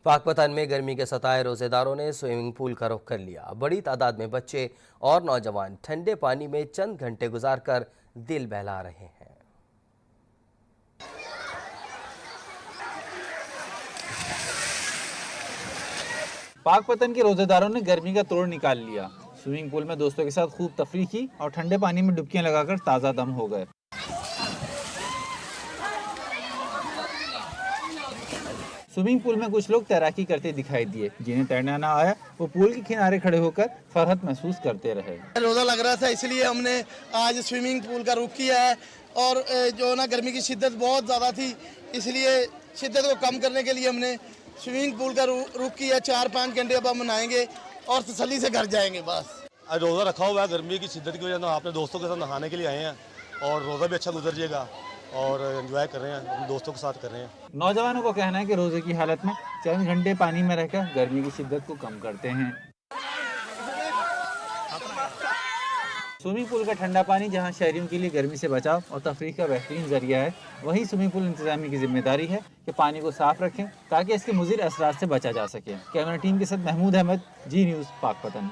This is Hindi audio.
पाकपतन में गर्मी के सताए रोजेदारों ने स्विमिंग पूल का रुख कर लिया। बड़ी तादाद में बच्चे और नौजवान ठंडे पानी में चंद घंटे गुजारकर दिल बहला रहे हैं। पाकपतन के रोजेदारों ने गर्मी का तोड़ निकाल लिया। स्विमिंग पूल में दोस्तों के साथ खूब तफरीह की और ठंडे पानी में डुबकियां लगाकर ताज़ा दम हो गए। स्विमिंग पूल में कुछ लोग तैराकी करते दिखाई दिए। जिन्हें तैरना ना आया वो पूल के किनारे खड़े होकर फरहत महसूस करते रहे। रोज़ा लग रहा था, इसलिए हमने आज स्विमिंग पूल का रुख किया है। और जो ना गर्मी की शिद्दत बहुत ज़्यादा थी, इसलिए शिद्दत को कम करने के लिए हमने स्विमिंग पूल का रुख किया। 4-5 घंटे अब हम नहाएंगे और तसल्ली से घर जाएंगे। बस आज रोज़ा रखा हुआ है, गर्मी की शिद्दत की वजह से अपने दोस्तों के साथ नहाने के लिए आए हैं और रोज़ा भी अच्छा गुजर जाएगा और एंजॉय कर रहे हैं, अपने दोस्तों के साथ कर रहे हैं। नौजवानों का कहना है कि रोजे की हालत में चंद घंटे पानी में रहकर गर्मी की शिद्दत को कम करते हैं। स्विमिंग पूल का ठंडा पानी जहां शहरियों के लिए गर्मी से बचाव और तफरीह का बेहतरीन जरिया है, वहीं स्विमिंग पूल इंतजामिया की जिम्मेदारी है कि पानी को साफ रखें ताकि इसके मुज़िर असरात से बचा जा सके। कैमरा टीम के साथ महमूद अहमद, जी न्यूज़, पाकपतन।